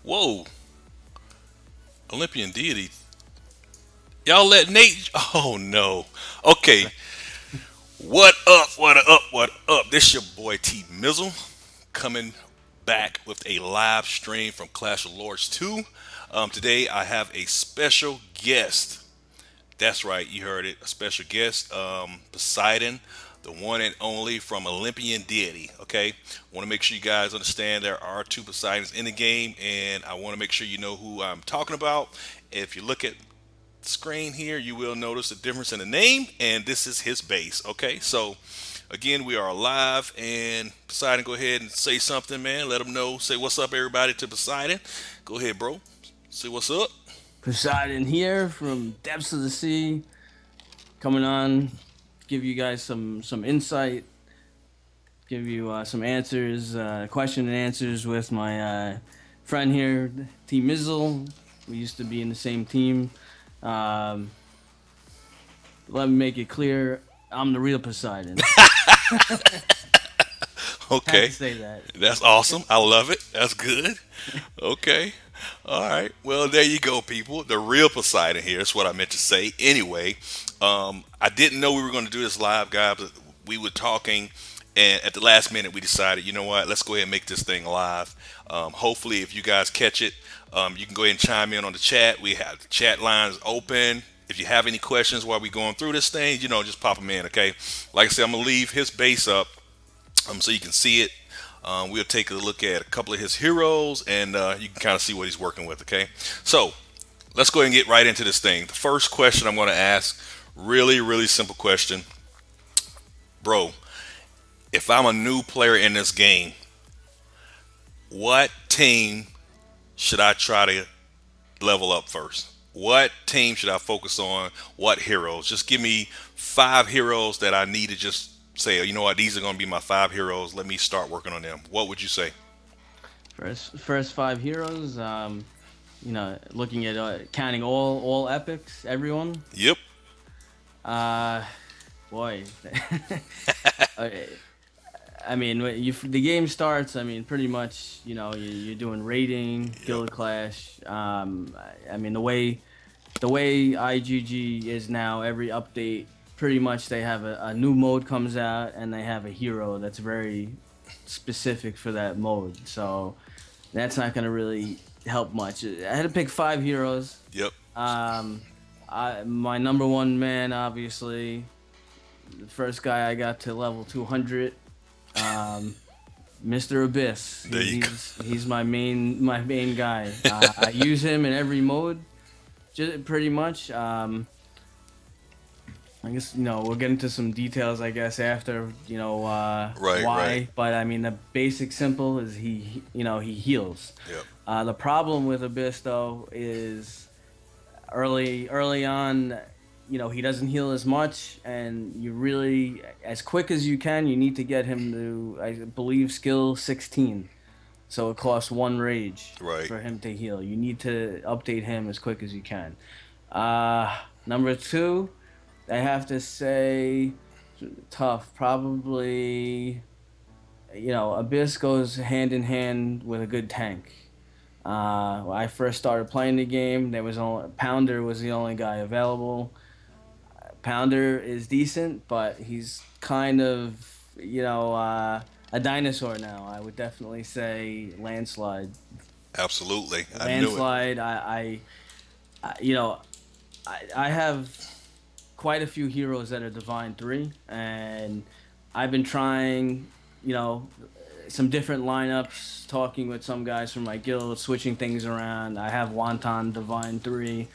Whoa, Olympian deity. Y'all let Nate. Oh no. Okay. What up? What up? What up? This your boy T Mizzle coming back with a live stream from Clash of Lords 2. Today I have a special guest. That's right, you heard it. A special guest, Poseidon, the one and only from Olympian Deity. Okay, want to make sure you guys understand there are two Poseidons in the game, and I want to make sure you know who I'm talking about. If you look at the screen here, you will notice the difference in the name, and this is his base. Okay, so again, we are live, and Poseidon, go ahead and say something, man. Let them know. Say what's up, everybody, to Poseidon. Go ahead, bro. Say what's up. Poseidon here from depths of the sea, coming on, give you guys some insight, give you some answers, question and answers with my friend here, T Mizzle. We used to be in the same team. Um, Let me make it clear, I'm the real Poseidon. Had to Okay. say that. That's awesome. I love it. That's good. Okay. All right. Well, there you go, people. The real Poseidon here. That's what I meant to say. Anyway, I didn't know we were going to do this live, guys. But we were talking, and at the last minute, we decided, you know what? Let's go ahead and make this thing live. Hopefully, if you guys catch it, you can go ahead and chime in on the chat. We have the chat lines open. If you have any questions while we're going through this thing, just pop them in, okay? Like I said, I'm going to leave his base up so you can see it. We'll take a look at a couple of his heroes, and you can kind of see what he's working with. Okay, so let's go ahead and get right into this thing. The first question I'm going to ask, really, really simple question, bro. If I'm a new player in this game, what team should I try to level up first? What team should I focus on? What heroes? Just give me five heroes that I need to just say, you know what, these are going to be my five heroes. Let me start working on them. What would you say? First five heroes. Looking at counting all epics, everyone. Yep. Uh, Boy. Okay. I mean, the game starts. I mean, pretty much, you're doing raiding, Yep. guild clash. I mean, the way IGG is now, every update, pretty much they have a new mode comes out and they have a hero that's very specific for that mode. So that's not gonna really help much. I had to pick five heroes. Yep. Um, my number one man, obviously, the first guy I got to level 200. Um, Mr. Abyss. There you go. He's my main guy. I use him in every mode, just pretty much. I guess we'll get into some details. I guess after Right. Right. why, but I mean the basic simple is he heals. Yep. The problem with Abyss though is early on, he doesn't heal as much, and you really, as quick as you can, you need to get him to, I believe, skill 16. So it costs one rage Right. for him to heal. You need to update him as quick as you can. Number two, I have to say, tough. Probably, Abyss goes hand in hand with a good tank. When I first started playing the game, there was only Pounder was the only guy available. Pounder is decent, but he's kind of a dinosaur now. I would definitely say Landslide. Absolutely. I knew it. Landslide. I you know I have quite a few heroes that are Divine 3, and I've been trying, you know, some different lineups, talking with some guys from my guild, switching things around. I have Wonton Divine 3.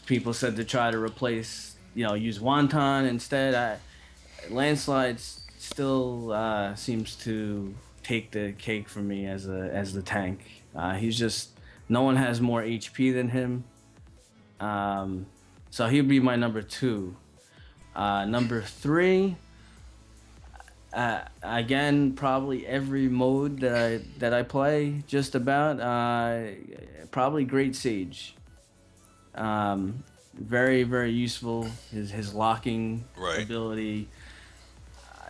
People said to try to replace, use Wonton instead. Landslide still seems to take the cake for me as the tank. He's just, no one has more HP than him. Um, so he'd be my number two. Number three, again, probably every mode that I play, just about. Probably Great Sage. Very very useful. His locking Right. ability.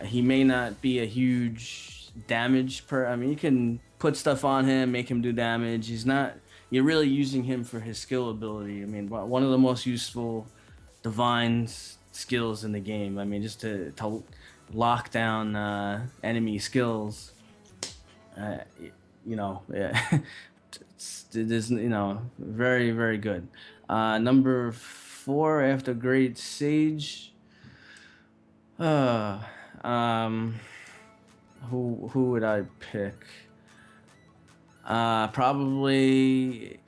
He may not be a huge damage per. I mean, you can put stuff on him, make him do damage. He's not. you're really using him for his skill ability. I mean, one of the most useful divine skills in the game. I mean, just to lock down enemy skills. Uh, yeah, it is very very good. Number four after Great Sage. Uh, um, who would I pick? Probably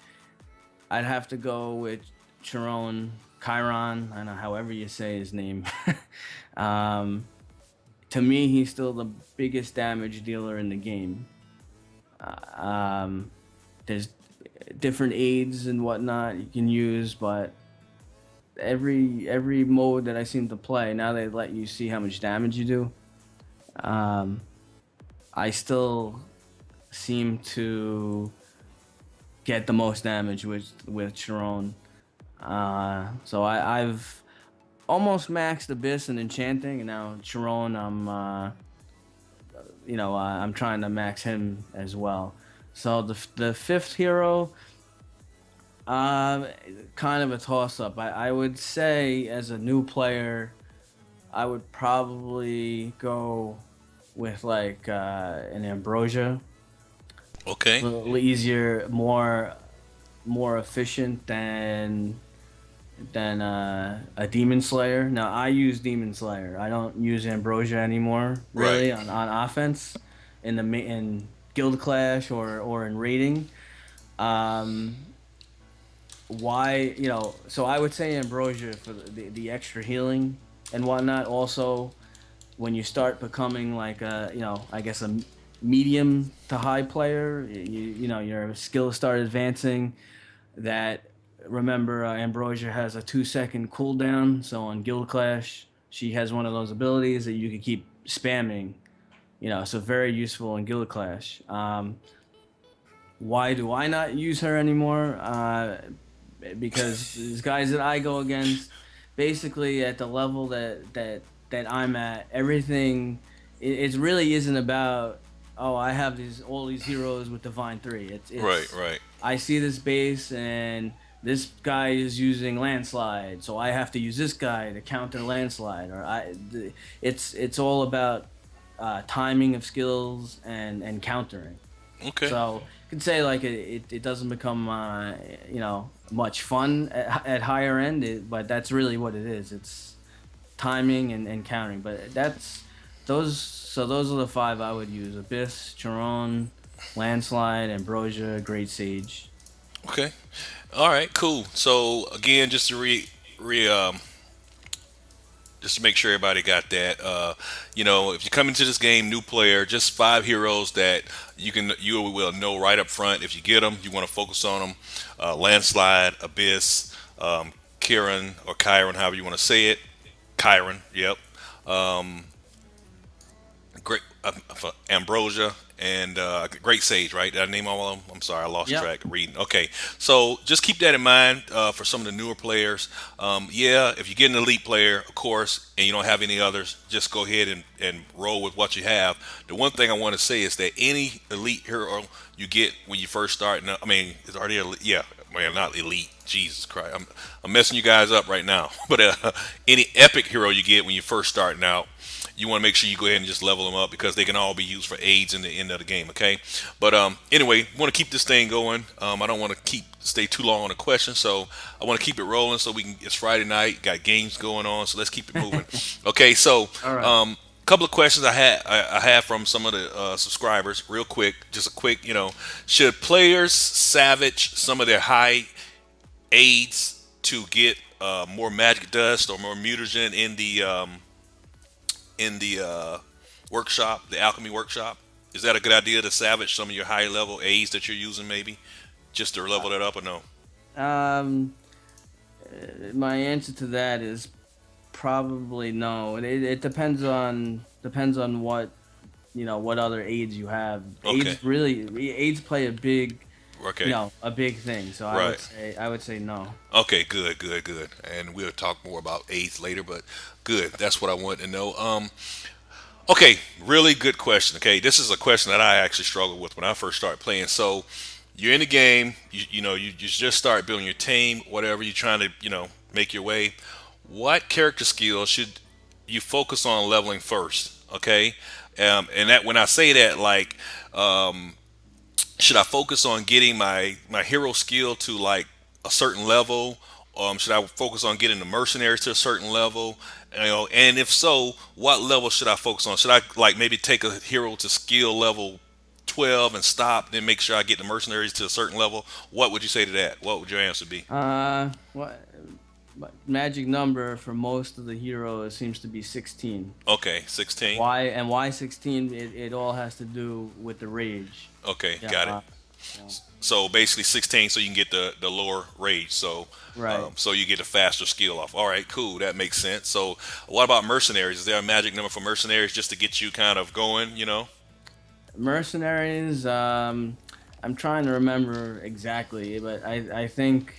I'd have to go with Chiron. I don't know, however you say his name. um, to me, he's still the biggest damage dealer in the game. Um, there's different aids and whatnot you can use, but every mode that I seem to play now they let you see how much damage you do. Um, I still seem to get the most damage with Chiron. So I've almost maxed Abyss and Enchanting, and now Chiron, I'm trying to max him as well. So the fifth hero, uh, kind of a toss up. I would say as a new player, I would probably go with like an Ambrosia. A Okay. little easier, more efficient than a Demon Slayer. Now I use Demon Slayer. I don't use Ambrosia anymore, Right. really, on offense in Guild Clash or in raiding. Um, why So I would say Ambrosia for the extra healing and whatnot. Also, when you start becoming like I guess a medium to high player, your skills start advancing. That Remember, Ambrosia has a 2-second cooldown, so on Guild Clash she has one of those abilities that you can keep spamming. So very useful in Guild Clash. Why do I not use her anymore? Because these guys that I go against, basically at the level that I'm at, everything it really isn't about, oh, I have all these heroes with Divine 3. Right. It's Right. I see this base and this guy is using landslide, so I have to use this guy to counter landslide. It's all about timing of skills and countering. Okay. So you can say like it doesn't become much fun at higher end, but that's really what it is. It's timing and countering. But that's those. So those are the five I would use: Abyss, Charon, Landslide, Ambrosia, Great Sage. Okay. All right. Cool. So again, just to re just to make sure everybody got that. If you come into this game new player, just five heroes that you will know right up front. If you get them, you want to focus on them. Landslide, Abyss, Kieran or Kyron, however you want to say it. Kyron, yep. Great Ambrosia and Great Sage, right? Did I name all of them? I'm sorry, I lost Yep. track of reading. Okay, so just keep that in mind for some of the newer players. Yeah, if you get an elite player, of course, and you don't have any others, just go ahead and roll with what you have. The one thing I want to say is that any elite hero you get when you first start, I mean, is already elite? Yeah, well, not elite. Jesus Christ, I'm messing you guys up right now. But any epic hero you get when you first starting out, you want to make sure you go ahead and just level them up because they can all be used for aids in the end of the game. Okay, but anyway, want to keep this thing going. I don't want to stay too long on a question, so I want to keep it rolling so we can. It's Friday night, got games going on, so let's keep it moving. Okay, so All right. couple of questions I had from some of the subscribers, real quick, just a quick, should players savage some of their high aids to get more magic dust or more mutagen in the workshop, the alchemy workshop? Is that a good idea to salvage some of your high level A's that you're using, maybe just to level that up, or no? Um, my answer to that is probably no. It depends on what other aids you have. Okay, Aids play okay, a big thing. So right. I would say no. Okay, good, good, good. And we'll talk more about A's later, but good. That's what I wanted to know. Okay, really good question. Okay, this is a question that I actually struggled with when I first started playing. So, you're in the game. You just start building your team, whatever you're trying to make your way. What character skill should you focus on leveling first? Okay, and that when I say that, like, should I focus on getting my hero skill to like a certain level? Should I focus on getting the mercenaries to a certain level? And if so, what level should I focus on? Should I like maybe take a hero to skill level 12 and stop, then make sure I get the mercenaries to a certain level? What would you say to that? What would your answer be? What magic number for most of the heroes seems to be 16. Okay, 16. Why 16? It all has to do with the rage. Okay, Yeah. got it. Yeah. So basically 16, so you can get the lower rage. So Right. so you get a faster skill off. All right, cool. That makes sense. So what about mercenaries? Is there a magic number for mercenaries just to get you kind of going? Mercenaries. I'm trying to remember exactly, but I think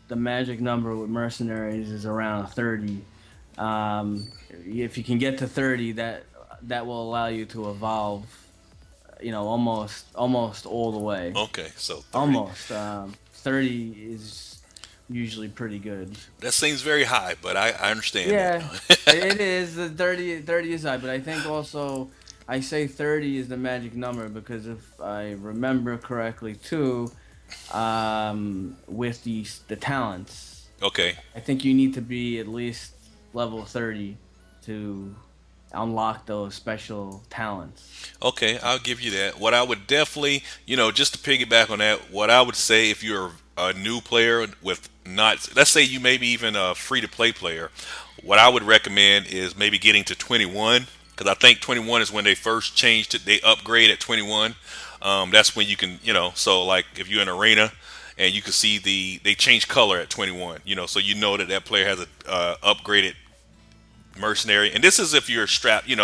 the magic number with mercenaries is around 30. If you can get to 30, that will allow you to evolve. Almost all the way. Okay, so 30. Almost. 30 is usually pretty good. That seems very high, but I understand that. Yeah, it is. The 30 is high, but I think also I say 30 is the magic number because if I remember correctly too, with the talents, Okay. I think you need to be at least level 30 to unlock those special talents. Okay, I'll give you that. What I would definitely, just to piggyback on that, what I would say if you're a new player with not, let's say you maybe even a free to play player, what I would recommend is maybe getting to 21, because I think 21 is when they first changed it. They upgrade at 21. That's when you can, so like if you're in arena and you can see they change color at 21, so you know that that player has a upgraded mercenary. And this is if you're strapped, you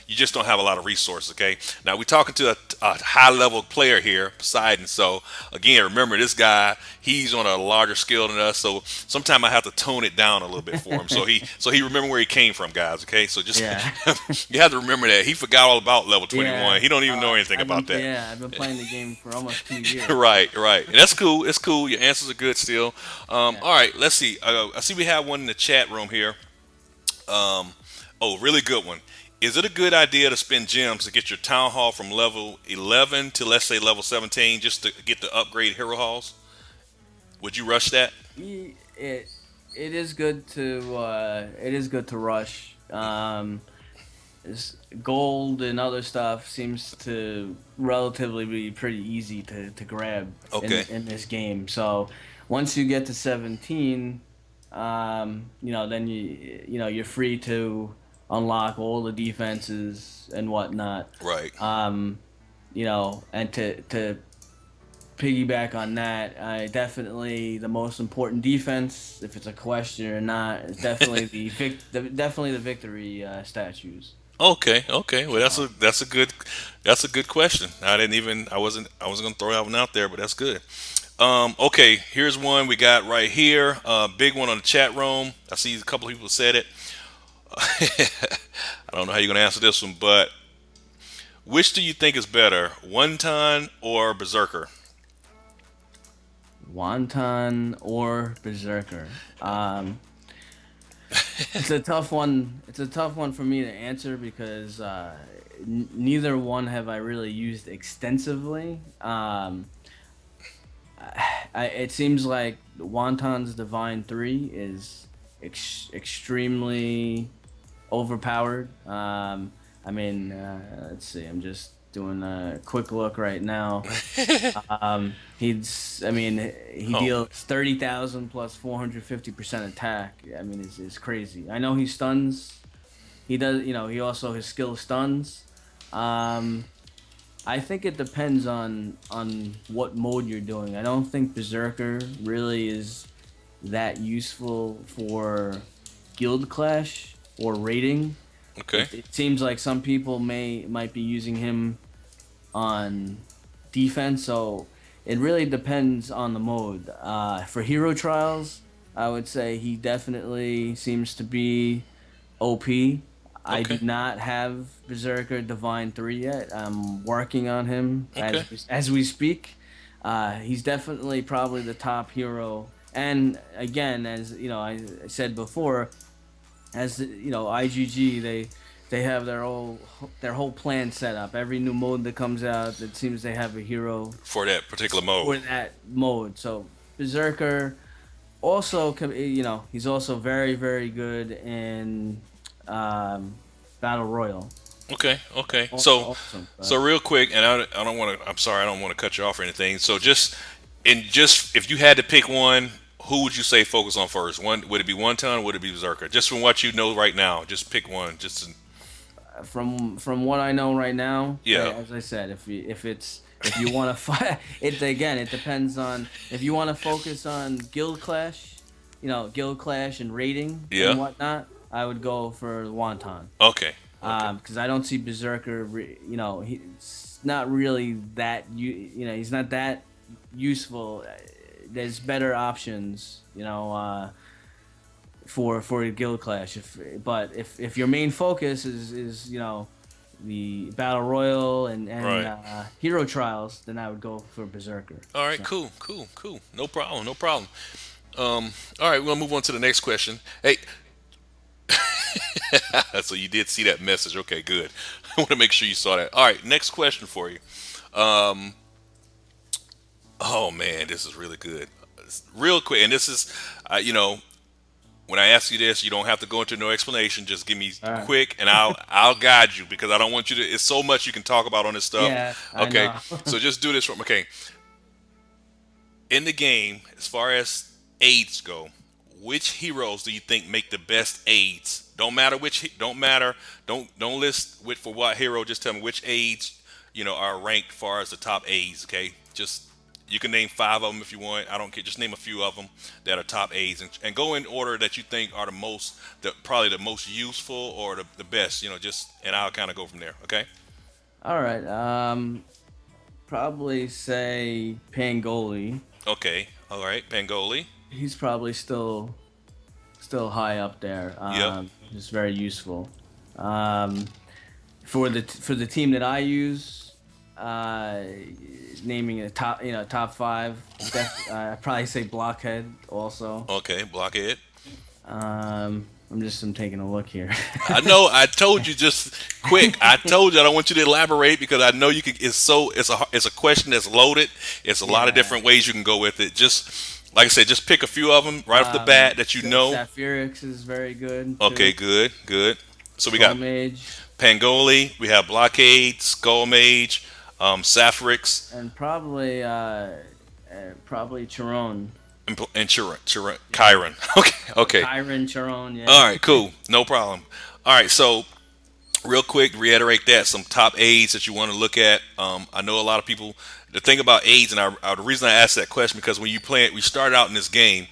just don't have a lot of resources. Okay, now we're talking to a high level player here, Poseidon. So again, remember this guy, he's on a larger scale than us, so sometimes I have to tone it down a little bit for him, so he remember where he came from, guys. Okay, so just Yeah. you have to remember that he forgot all about level 21. Yeah. He don't even know anything about that. I've been playing the game for almost 2 years. Right, and that's cool. It's cool. Your answers are good still. Yeah. All right, let's see. I see we have one in the chat room here. Oh, really good one. Is it a good idea to spend gems to get your town hall from level 11 to, let's say, level 17 just to get the upgrade hero halls? Would you rush that? It is good to rush. Gold and other stuff seems to relatively be pretty easy to grab Okay. in this game. So once you get to 17, then you're free to unlock all the defenses and whatnot. Right. And to piggyback on that, I definitely the most important defense, if it's a question or not, is definitely definitely the victory statues. Okay. Okay. Well, So that's a good question. I wasn't gonna throw that one out there, but that's good. Okay. Here's one we got right here. Big one on the chat room. I see a couple of people said it. I don't know how you're gonna answer this one, but which do you think is better, Wonton or Berserker? Wonton or Berserker. It's a tough one. It's a tough one for me to answer because neither one have I really used extensively. It seems like Wonton's Divine 3 is extremely overpowered. Let's see. I'm just doing a quick look right now. He Oh, deals 30,000 plus 450% attack. I mean, it's crazy. I know he stuns. He does. He also his skill stuns. Um, I think it depends on what mode you're doing. I don't think Berserker really is that useful for guild clash or raiding. okay. It seems like some people might be using him on defense, so it really depends on the mode. For hero trials, I would say he definitely seems to be OP. I do Okay. not have Berserker Divine 3 yet. I'm working on him Okay. as we speak. He's definitely probably the top hero. And again, as you know, I said before, as you know, IGG they have their whole plan set up. Every new mode that comes out, it seems they have a hero for that particular mode. for that mode. So Berserker also, he's also very very good in um, Battle Royal. Okay, okay. So, Awesome. so real quick, and I don't want to. I'm sorry, I don't want to cut you off or anything. So, just if you had to pick one, who would you say focus on first? One, would it be one ton? Would it be Berserker? Just from what you know right now, just pick one. From what I know right now, Yeah, as I said, if you want to fight it again, it depends on if you want to focus on guild clash, guild clash and rating and yeah. whatnot. I would go for Wonton, Okay, okay. because I don't see Berserker. He's not really that he's not that useful. There's better options, for a guild clash. If your main focus is the battle royal and Right. hero trials, then I would go for Berserker. All right. So Cool. Cool. Cool. No problem. No problem. All right. We'll move on to the next question. Hey, so you did see that message. Okay. Good. I want to make sure you saw that. All right. Next question for you. Oh man, this is really good. Real quick, and this is, you know, when I ask you this, you don't have to go into no explanation. Just give me all right, quick, and I'll guide you because I don't want you to. It's so much you can talk about on this yeah, stuff. I Okay, know. so just do this from. Okay, in the game, as far as aids go, which heroes do you think make the best aids? Don't matter which. Don't matter. Don't list with for what hero. Just tell me which aids are ranked far as the top aids. Okay, just you can name five of them if you want. I don't care. Just name a few of them that are top aids and go in order that you think are probably the most useful or the best. Just and I'll kind of go from there. Okay. All right, probably say Pangoli. Okay. All right. Pangoli. He's probably still high up there. Yep. Just very useful. Um, for the team that I use, uh, naming a top five. I probably say Blockhead also. Okay. Blockhead. I'm taking a look here. I know. I told you just quick. I told you I don't want you to elaborate because I know you can. It's a question that's loaded. It's a lot of Yeah. different ways you can go with it. Just like I said, just pick a few of them right off the bat that you know. Saphirix is very good Okay, too. good, good. So we Skull got Mage Pangoli, we have Blockade, Skull Mage, Saphirix, and probably Chiron. and Yeah. Chiron. Okay, okay. Chiron, Chiron, yeah. All right, cool. No problem. All right, so real quick, reiterate that some top aids that you want to look at. I know a lot of people. The thing about aids, and the reason I asked that question because when you play it, we start out in this game.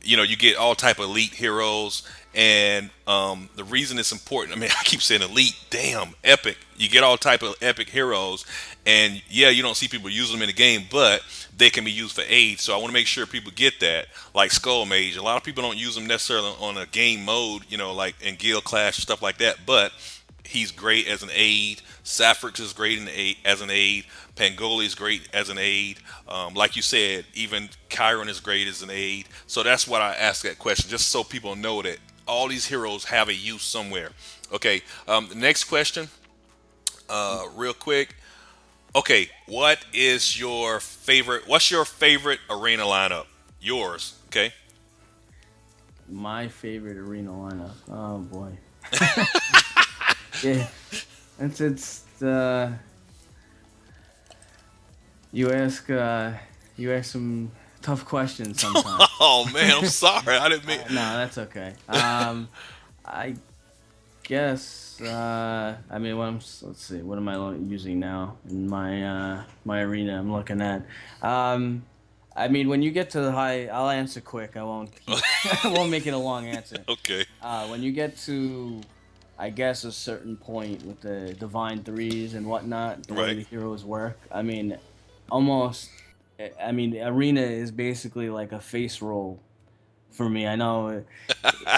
You get all type of elite heroes, and the reason it's important. I mean, I keep saying elite. Damn, epic. You get all type of epic heroes, and yeah, you don't see people use them in the game, but they can be used for aids. So I want to make sure people get that. Like Skull Mage, a lot of people don't use them necessarily on a game mode. Like in Guild Clash stuff like that, but he's great as an aid. Saphirix is great as an aid. Pangoli is great as an aid. Like you said, even Chiron is great as an aid. So that's what I asked that question, just so people know that all these heroes have a use somewhere. Okay, the next question, real quick. Okay, what's your favorite arena lineup? Yours, okay? My favorite arena lineup. Oh boy. Yeah, it's you ask you ask some tough questions sometimes. Oh man, I'm sorry. I didn't mean. No, that's okay. I guess I mean let's see, what am I using now in my arena I'm looking at. Um, I mean, when you get to the high, I'll answer quick. I won't keep. I won't make it a long answer. Okay, When you get to, I guess, a certain point with the divine threes and whatnot, the way right. the heroes work. I mean, almost. I mean, arena is basically like a face roll for me. I know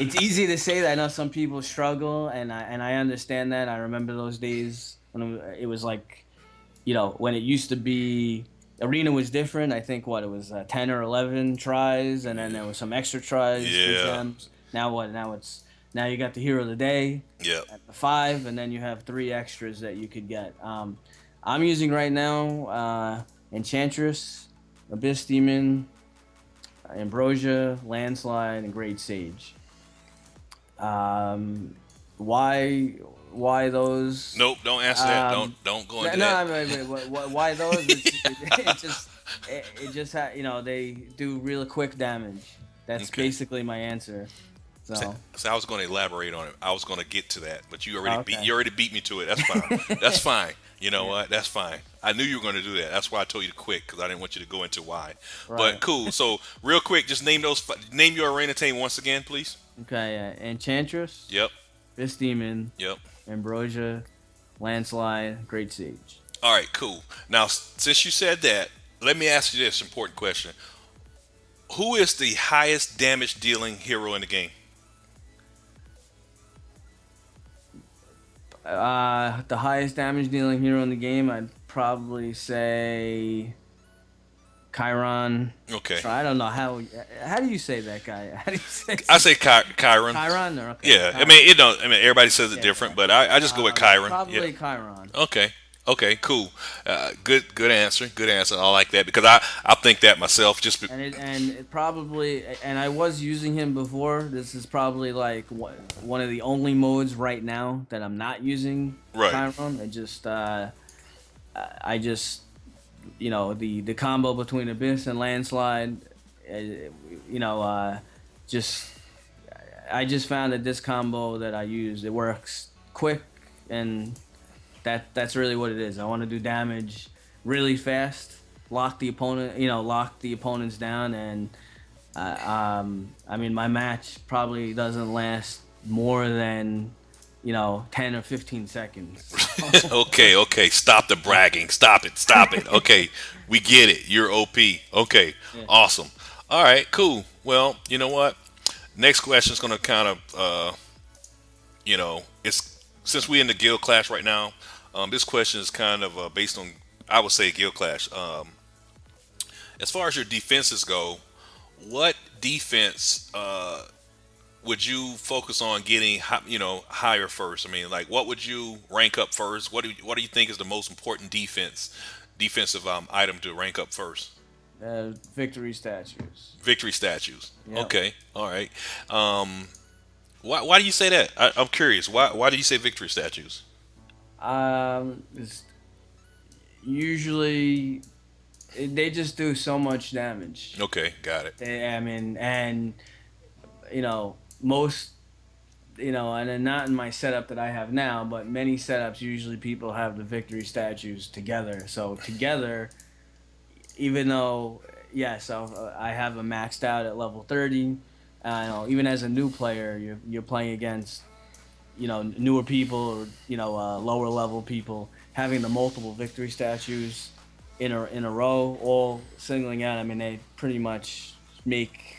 it's easy to say that. I know some people struggle, and I understand that. I remember those days when it was like, when it used to be. Arena was different. I think what it was 10 or 11 tries, and then there was some extra tries for Yeah. gems. Now what? Now you got the hero of the day Yep. at the 5, and then you have three extras that you could get. I'm using right now Enchantress, Abyss Demon, Ambrosia, Landslide, and Great Sage. Um, why why those? Nope. Don't answer that. Don't Um, don't go no, into no, that. I mean, why those? It just they do real quick damage. That's Okay. basically my answer. So, So I was going to elaborate on it. I was going to get to that, but okay. you already beat me to it. That's fine. That's fine. You know Yeah, what? That's fine. I knew you were going to do that. That's why I told you to quick because I didn't want you to go into why. But right. cool. So real quick, just name your arena team once again, please. Okay, Enchantress, Yep. Fist Demon, Yep. Ambrosia, Landslide, Great Siege. All right. Cool. Now, since you said that, let me ask you this important question: Who is the highest damage dealing hero in the game? The highest damage dealing hero in the game, I'd probably say Chiron. Okay. I don't know how do you say that guy? How do you say I say Kyron. Chiron? Or okay, Yeah, I Chiron. mean it don't. I mean everybody says it Yeah, different, yeah. but I just go with Kyron. Yeah. Probably Chiron. Okay. Okay. Cool. Good answer. Good answer. I like that because I think that myself. And it probably, and I was using him before. This is probably like one of the only modes right now that I'm not using Right. Chiron. I just the combo between Abyss and Landslide, uh, you know, just I just found that this combo that I use, it works quick, and that's really what it is. I want to do damage really fast, lock the opponents down, and I mean my match probably doesn't last more than 10 or 15 seconds. Okay. Okay. Stop the bragging. Stop it. Stop it. Okay. We get it. You're OP. Okay. Yeah. Awesome. All right. Cool. Well, you know what? Next question is gonna kind of it's since we in the guild clash right now. This question is kind of based on I would say guild clash. As far as your defenses go, what defense would you focus on getting higher first? I mean, like what would you rank up first? What do you think is the most important defensive item to rank up first? Victory statues. Victory statues. Yep. Okay, all right. Why do you say that? I'm curious. Why do you say victory statues? It's usually they just do so much damage. Okay, got it. I mean, and most and then not in my setup that I have now, but many setups usually people have the victory statues together. So together, even though yes, I have them maxed out at level 30. Even as a new player, you're playing against newer people or lower level people, having the multiple victory statues in a row, all singling out. I mean, they pretty much make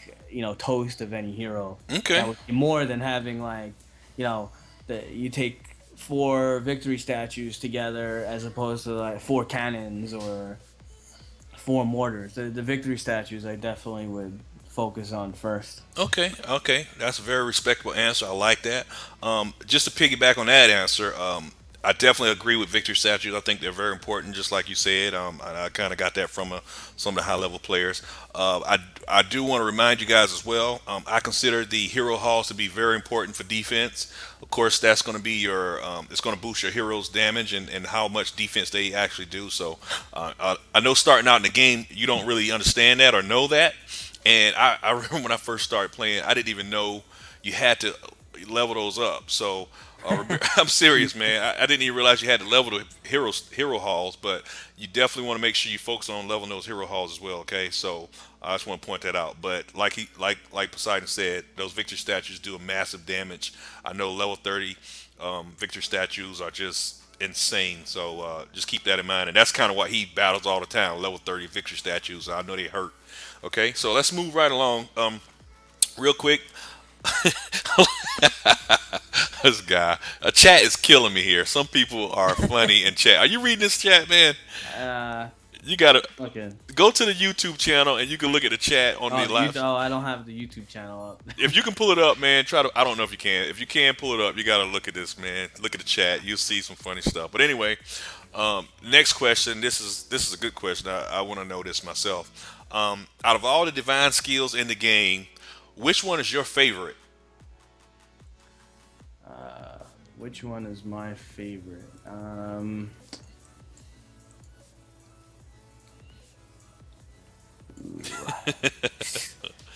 toast of any hero. Okay. That would be more than having like you take four victory statues together as opposed to like four cannons or four mortars. The victory statues I definitely would focus on first. Okay, okay, that's a very respectable answer. I like that. Just to piggyback on that answer, I definitely agree with victory statues. I think they're very important, just like you said. I kind of got that from some of the high level players. I do want to remind you guys as well. I consider the hero halls to be very important for defense. Of course, that's going to be it's going to boost your heroes' damage and how much defense they actually do. So I know starting out in the game, you don't really understand that or know that. And I remember when I first started playing, I didn't even know you had to level those up. So I'm serious, man. I didn't even realize you had to level the hero halls, but you definitely want to make sure you focus on leveling those hero halls as well. Okay, so I just want to point that out. But like Poseidon said, those victory statues do a massive damage. I know level 30 victory statues are just insane. So just keep that in mind, and that's kind of why he battles all the time. Level 30 victory statues. I know they hurt. Okay, so let's move right along. Real quick, this guy, a chat is killing me here. Some people are funny in chat. Are you reading this chat, man? Uh, You gotta Okay. go to the YouTube channel and you can look at the chat on the Oh, you live. oh, I don't have the YouTube channel up. If you can pull it up, man, try to. I don't know if you can. If you can pull it up, you gotta look at this, man. Look at the chat. You'll see some funny stuff. But anyway, next question. This is a good question. I want to know this myself. Out of all the divine skills in the game, which one is your favorite? Which one is my favorite?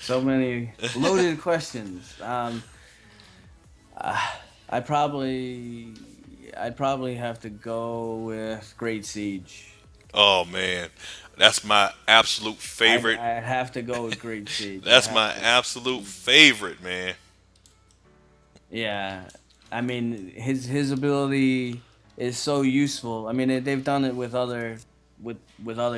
So many loaded questions. I probably, I'd probably have to go with Great Siege. Oh man, that's my absolute favorite. I'd have to go with Great Siege. I That's have my to. absolute favorite, man. Yeah, I mean his ability is so useful. I mean they've done it with other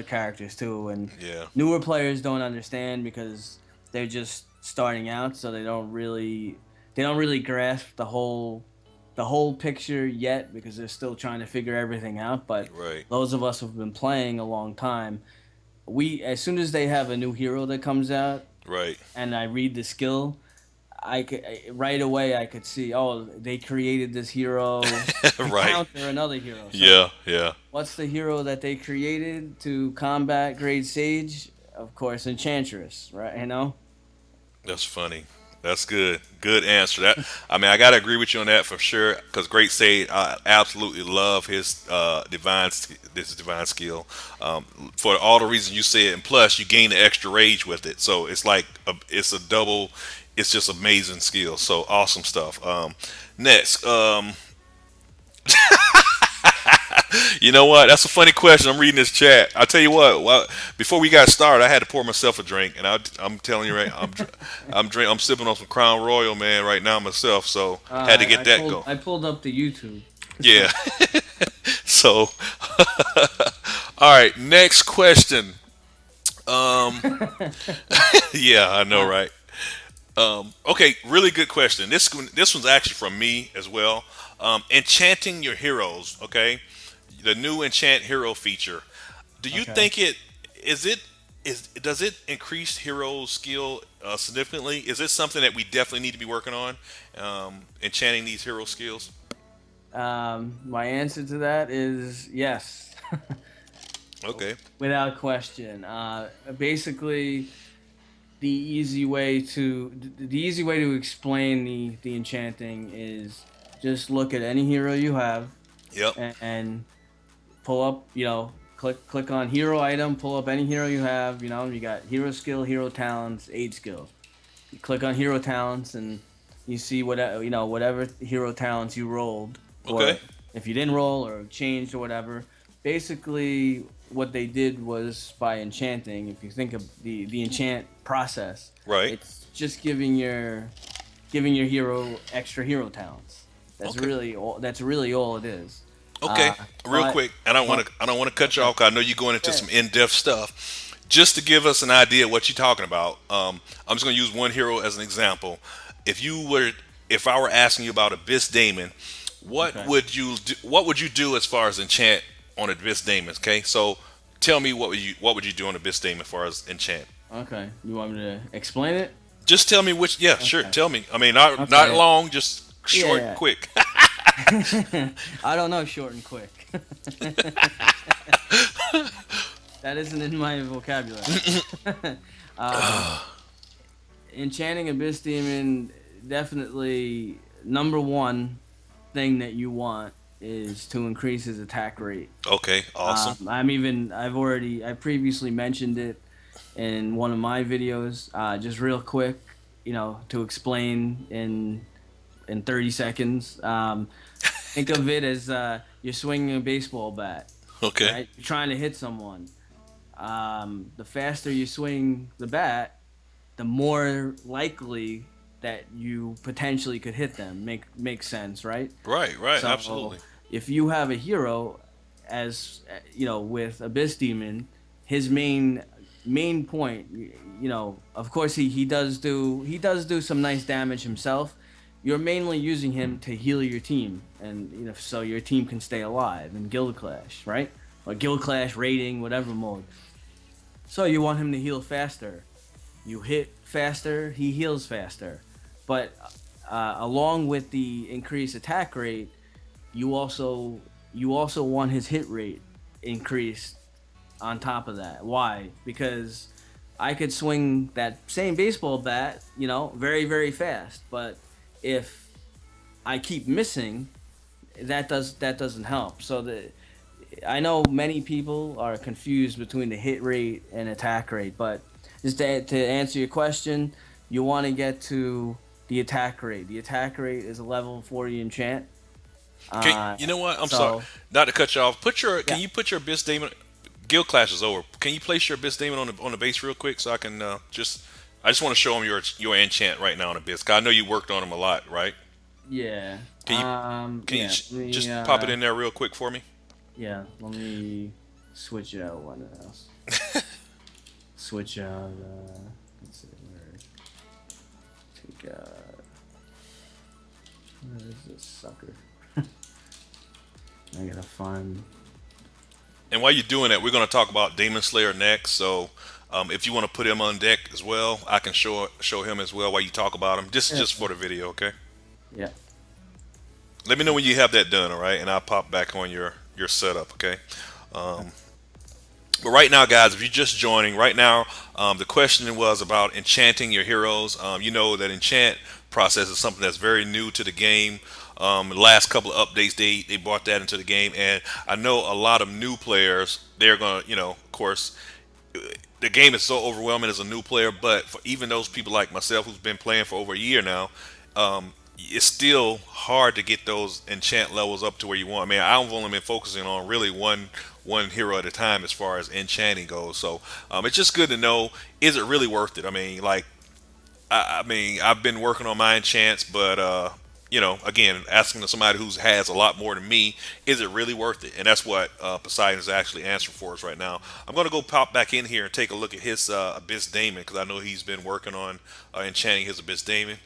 characters too, and Yeah, newer players don't understand because they're just starting out, so they don't really grasp the whole picture yet because they're still trying to figure everything out. But right, those of us who've been playing a long time, we as soon as they have a new hero that comes out right, and I read the skill, right away I could see, oh, they created this hero to right. counter another hero. So Yeah, yeah. what's the hero that they created to combat Great Sage? Of course, Enchantress, right? You know. That's funny. That's good. Good answer. That I mean, I gotta agree with you on that for sure. Because Great Sage, I absolutely love his this divine skill, for all the reasons you said, and plus you gain the extra rage with it. So it's like it's a double. It's just amazing skill. So awesome stuff. Next, you know what? That's a funny question. I'm reading this chat. I tell you what. Before we got started, I had to pour myself a drink, and I'm telling you right, I'm sipping on some Crown Royal, man, right now myself. So had to get that going. I pulled up the YouTube. Yeah. So, all right. Next question. Yeah, I know, right? Okay, really good question. This one's actually from me as well. Enchanting your heroes. Okay, the new enchant hero feature. Do you Okay. think it is does it increase hero skill significantly? Is it something that we definitely need to be working on? Enchanting these hero skills. My answer to that is yes, Okay. without question. Basically, the easy way to explain the enchanting is just look at any hero you have Yep. and pull up, click on hero item, pull up any hero you have. You got hero skill, hero talents, aid skill. You click on hero talents and you see whatever hero talents you rolled, Okay. or if you didn't roll or changed or whatever. Basically, what they did was by enchanting. If you think of the enchant process, Right. it's just giving your hero extra hero talents. Okay. That's really all it is. Okay, Uh, real but quick, I don't want to cut you okay, off. 'Cause I know you're going into yeah, some in-depth stuff. Just to give us an idea of what you're talking about, I'm just going to use one hero as an example. If you were, if I were asking you about Abyss Daemon, okay, what would you do as far as enchant on Abyss Daemon? Okay, so tell me what would you do on Abyss Daemon as far as enchant? okay. You want me to explain it? Just tell me which. Yeah, sure. Okay, Tell me. I mean, not okay, long, just short, yeah. quick. I don't know short and quick. That isn't in my vocabulary. um, Enchanting Abyss Demon, definitely number one thing that you want is to increase his attack rate. Okay, awesome. I previously mentioned it in one of my videos. Just real quick, to explain in 30 seconds. Think of it as you're swinging a baseball bat, Okay, right? You're trying to hit someone. The faster you swing the bat, the more likely that you potentially could hit them. Makes sense, right? right, right, So absolutely. if you have a hero, as with Abyss Demon, his main point, of course he does do some nice damage himself. You're mainly using him to heal your team, and so your team can stay alive in Guild Clash, right? or guild clash rating, whatever mode. So you want him to heal faster. You hit faster, he heals faster. But along with the increased attack rate, you also want his hit rate increased on top of that. Why? Because I could swing that same baseball bat, very very fast, but if I keep missing, that doesn't help. So I know many people are confused between the hit rate and attack rate, but just to answer your question, you want to get to the attack rate. The attack rate is a level 40 enchant. Okay, Uh, you know what? I'm sorry, so not to cut you off. Can yeah, you put your Abyss Demon? Guild Clash is over. Can you place your Abyss Demon on the base real quick so I can I just want to show him your enchant right now on Abyss. 'Cause I know you worked on him a lot, right? yeah, Can you yeah. Let me, just pop it in there real quick for me? yeah. Let me switch out one else. Switch out. Let's see where. Take where is this sucker? I gotta find. And while you're doing that, we're going to talk about Demon Slayer next. So if you want to put him on deck as well, I can show him as well while you talk about him. This is Yeah, just for the video, okay? yeah. Let me know when you have that done, all right? And I'll pop back on your setup, okay? But right now, guys, if you're just joining, right now, the question was about enchanting your heroes. You know that enchant process is something that's very new to the game. The last couple of updates, they brought that into the game, and I know a lot of new players. They're gonna, of course, the game is so overwhelming as a new player. But for even those people like myself who's been playing for over a year now, it's still hard to get those enchant levels up to where you want. I mean, I've only been focusing on really one hero at a time as far as enchanting goes. So it's just good to know, is it really worth it? I mean, like I mean, I've been working on my enchants, but again, asking somebody who has a lot more than me, is it really worth it? And that's what Poseidon is actually answering for us right now. I'm gonna go pop back in here and take a look at his Abyss Daemon because I know he's been working on enchanting his Abyss Daemon.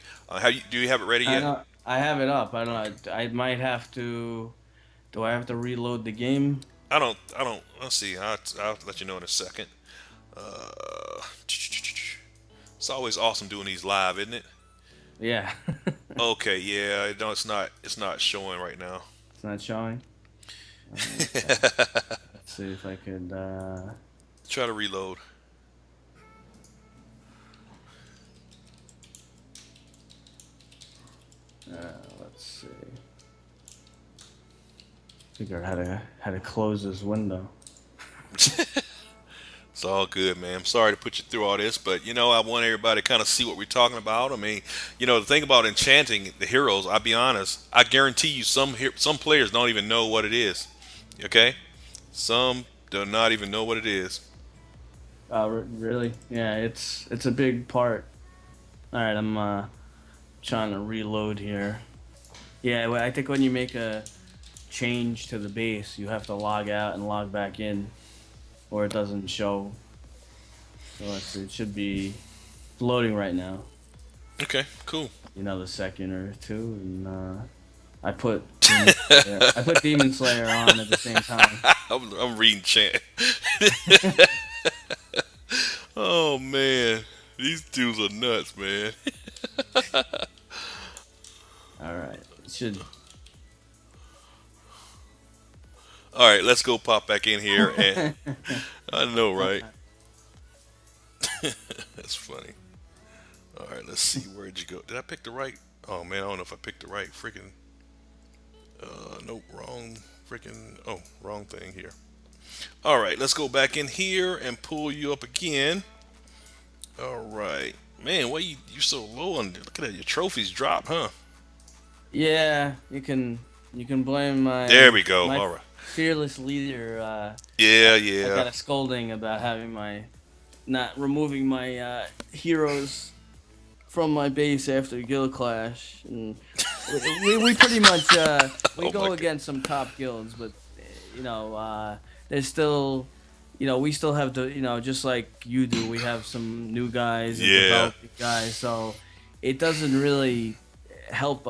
Do you have it ready I yet? know. I have it up. I don't know. I might have to. Do I have to reload the game? I don't. Let's see. I'll let you know in a second. Uh, it's always awesome doing these live, isn't it? Yeah. Okay, yeah. No, it's not showing right now. It's not showing. Okay. Let's see if I could. Try to reload. Let's see. Figure out how to close this window. It's all good, man. I'm sorry to put you through all this, but I want everybody to kind of see what we're talking about. I mean, the thing about enchanting the heroes, I'll be honest, I guarantee you some players don't even know what it is. Okay? Some do not even know what it is. Really? Yeah. It's a big part. All right. I'm trying to reload here. Yeah. I think when you make a change to the base, you have to log out and log back in, or it doesn't show. So let's see. It should be loading right now. Okay, cool. Another second or two, and I put Demon Slayer. I put Demon Slayer on at the same time. I'm reading chat. Oh man, these dudes are nuts, man. All right. It should. All right, let's go pop back in here, and I know, right? That's funny. All right, let's see. Where'd you go? Did I pick the right? Oh man, I don't know if I picked the right freaking. Nope, wrong freaking. Oh, wrong thing here. All right, let's go back in here and pull you up again. All right, man. Why you so low on? Look at that. Your trophies drop, huh? Yeah, you can blame There my we go. my All right. fearless leader. Yeah, I yeah. got a scolding about having my not removing my heroes from my base after Guild Clash, and we pretty much we Oh my go god. against some top guilds, but there's still, we still have to, just like you do, we have some new guys and Yeah. developing guys, so it doesn't really help.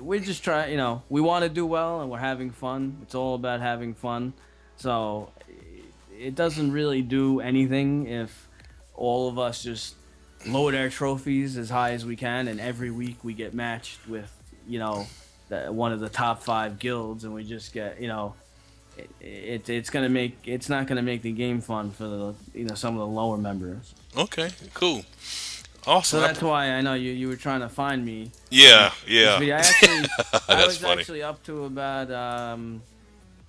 We're just trying, we want to do well and we're having fun. It's all about having fun. So it doesn't really do anything if all of us just load our trophies as high as we can, and every week we get matched with, you know, one of the top five guilds, and we just get, you know, it's gonna make, it's not gonna make the game fun for the, you know, some of the lower members. Okay, cool, awesome. So that's why I know you were trying to find me Yeah, this yeah. video. I That's was funny. actually up to about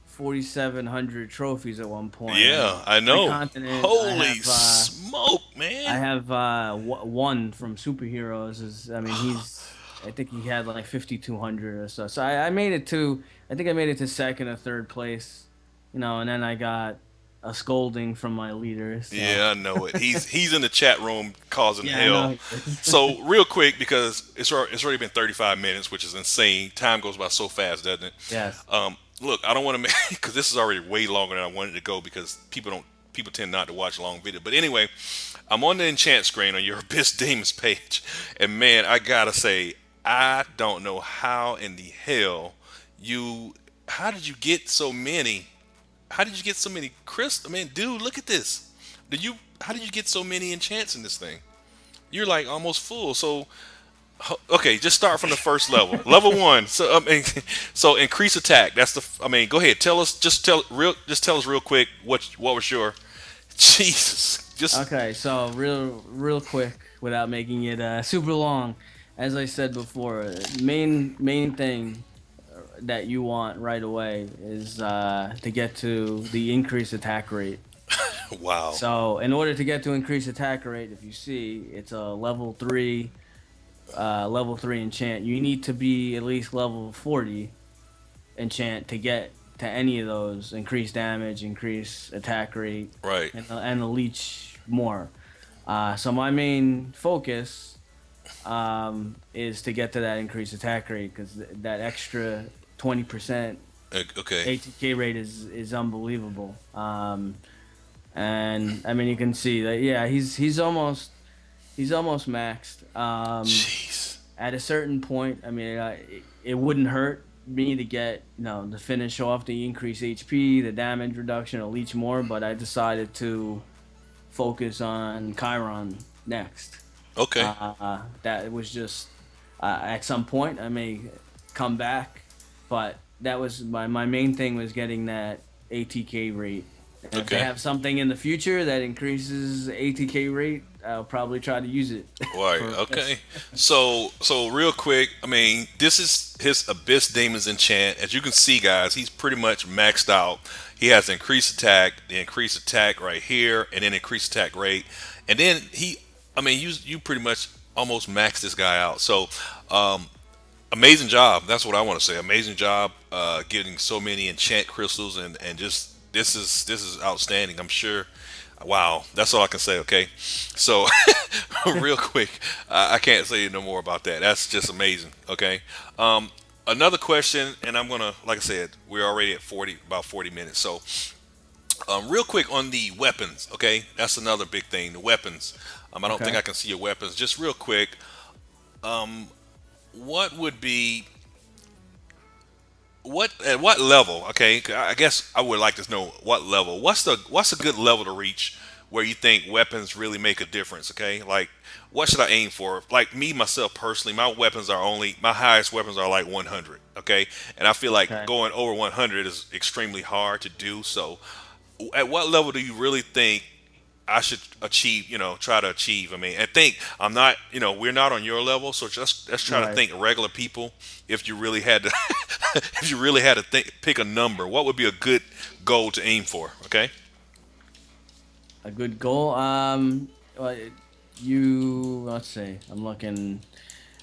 4,700 trophies at one point. I Yeah, mean, I every know. continent Holy smoke, I man. have one from superheroes. Is, I mean, he's, I think he had like 5,200 or so. So I made it to, I think I made it to second or third place, you know, and then I got a scolding from my leaders. So Yeah, I know it. He's in the chat room causing yeah, I know hell. he is. So real quick, because it's already been 35 minutes, which is insane. Time goes by so fast, doesn't it? Yes. Look, I don't want to make because this is already way longer than I wanted to go because people tend not to watch long video. But anyway, I'm on the enchant screen on your Abyss Demons page, and man, I gotta say, I don't know how in the hell you how did you get so many? How did you get so many crystals? I mean, dude, look at this. Did you? How did you get so many enchants in this thing? You're like almost full. So okay, just start from the first level. Level one. So I mean, so increase attack. That's the. I mean, go ahead. Tell us. Just tell us real quick what was your. Jesus. Just Okay, so real quick, without making it super long, as I said before, main thing that you want right away is to get to the increased attack rate. wow. So in order to get to increased attack rate, if you see, it's a level three enchant. You need to be at least level 40 enchant to get to any of those, increase damage, increase attack rate, Right. and the leech more. So my main focus is to get to that increased attack rate, because that extra 20% Okay. ATK rate is unbelievable. And I mean, you can see that, yeah, he's almost maxed. Jeez. At a certain point, I mean, it wouldn't hurt me to get, you know, to finish off the increased HP, the damage reduction, or leech more, but I decided to focus on Chiron next. Okay. That was just, at some point I may come back, but that was my main thing, was getting that ATK rate. And if they Okay. have something in the future that increases ATK rate, I'll probably try to use it Right. for Okay. this. So real quick, I mean, this is his Abyss Demons enchant. As you can see, guys, he's pretty much maxed out. He has increased attack, the increased attack right here, and then increased attack rate, and then I mean, you pretty much almost maxed this guy out. So, amazing job. That's what I want to say. Amazing job, getting so many enchant crystals, and just this is outstanding. I'm sure. Wow, that's all I can say. Okay, so real quick, I can't say no more about that. That's just amazing. Okay, another question, and I'm gonna, like I said, we're already at about 40 minutes. So, real quick on the weapons. Okay, that's another big thing. The weapons. I don't think Okay. I can see your weapons. Just real quick, what would be what at what level? Okay, I guess I would like to know what level. What's a good level to reach where you think weapons really make a difference? Okay, like what should I aim for? Like me myself personally, my highest weapons are like 100. Okay, and I feel like Okay. going over 100 is extremely hard to do. So, at what level do you really think I should achieve, try to achieve? I mean, I think I'm not, we're not on your level, so just let's try to Right. think regular people. If you really had to, if you really had to pick a number, what would be a good goal to aim for? Okay. A good goal. Well, let's see. I'm looking.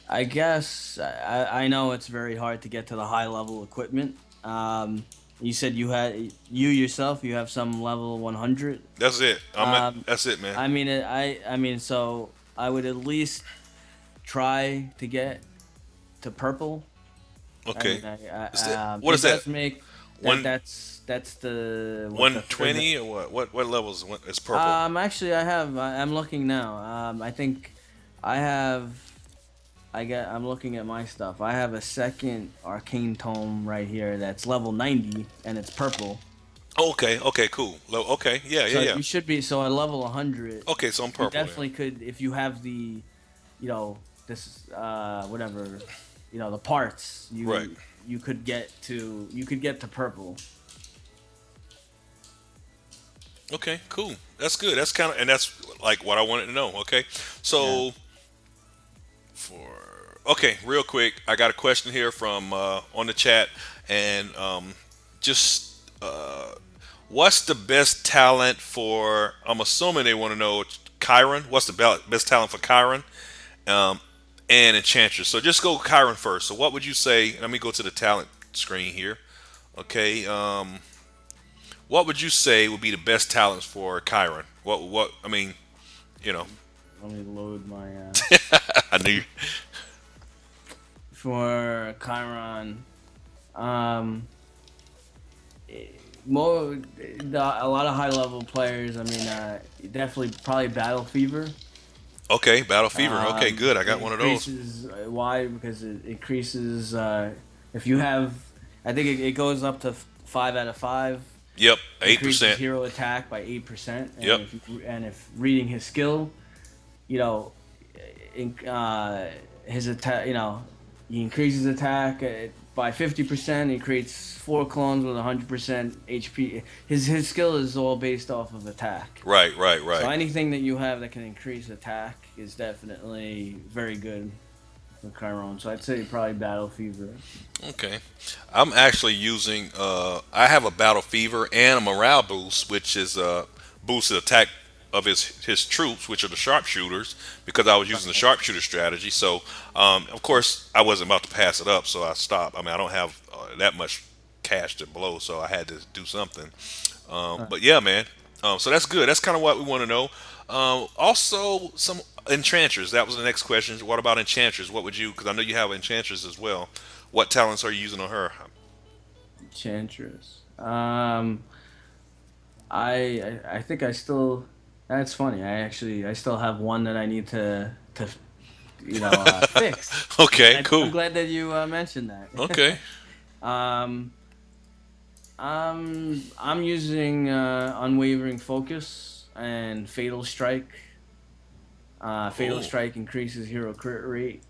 I guess I know it's very hard to get to the high level equipment. You said you yourself, you have some level 100. That's it. Um, That's it, man. I mean, so I would at least try to get to purple. I Okay. mean, What it is that? does make One that's the what, the third. 120 or what? What levels is purple? Actually, I'm looking now. I think I have. I'm looking at my stuff. I have a second arcane tome right here that's level 90, and it's purple. Okay, okay, cool. Okay, yeah, yeah, So yeah. you should be so at level 100. Okay, so I'm You purple then. definitely could if you have the, this whatever, the parts. Right. You could get to purple. Okay, cool. That's good. That's kind of, and that's like what I wanted to know. Okay, Yeah. so for okay, real quick, I got a question here from on the chat, and just what's the best talent for? I'm assuming they want to know Chiron. What's the best talent for Chiron um, and Enchantress? So just go Chiron first. So what would you say? Let me go to the talent screen here. Okay, what would you say would be the best talents for Chiron? What I mean, you know, Let me load my I knew. for Chiron. Um, a lot of high level players. I mean, definitely probably Battle Fever. Okay, Battle Fever. Okay, good. I It got one of those. increases why because it increases if you have. I think it goes up to 5 out of 5. Yep, Increases 8%. hero attack by 8%, Yep. and if reading his skill, you know, his attack, he increases attack by 50%. He creates 4 clones with 100% HP. His skill is all based off of attack. Right, right, So right. anything that you have that can increase attack is definitely very good for Chiron. So I'd say probably Battle Fever. Okay. I'm actually using I have a Battle Fever and a morale boost, which is boosted attack of his troops, which are the sharpshooters, because I was using the Right. sharpshooter strategy. So of course I wasn't about to pass it up, so I stopped. I mean, I don't have that much cash to blow, so I had to do something. But yeah, man. So that's good. That's kind of what we want to know. Also, some enchanters. That was the next question. What about enchanters? What would you? Because I know you have enchanters as well. What talents are you using on her? Enchantress. I think I still. That's funny. I still have one that I need to fix. Okay, I'm cool. glad that you mentioned Okay, that. um, I'm using unwavering focus and fatal strike. Fatal cool. strike increases hero crit rate,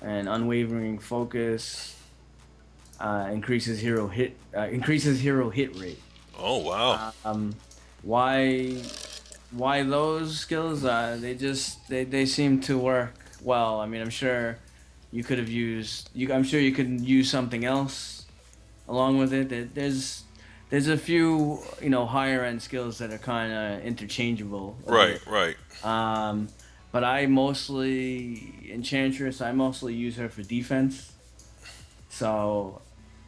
and unwavering focus increases hero hit rate. Oh wow. Um, why why those skills? They seem to work well. I mean, I'm sure you could have used you. I'm sure you could use something else along with it. There's a few higher end skills that are kind of interchangeable a Right, bit. right. Um, but I mostly Enchantress. I mostly use her for defense. So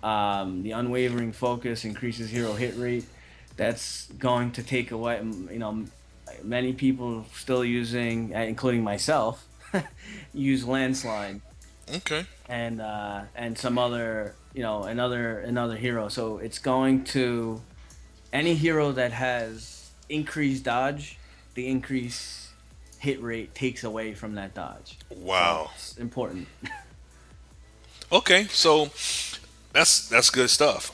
the unwavering focus increases hero hit rate. That's going to take away. Many people still using, including myself, use landslide Okay. and some other another hero. So it's going to any hero that has increased dodge, the increase hit rate takes away from that dodge. So Wow. it's important. Okay, so that's good stuff.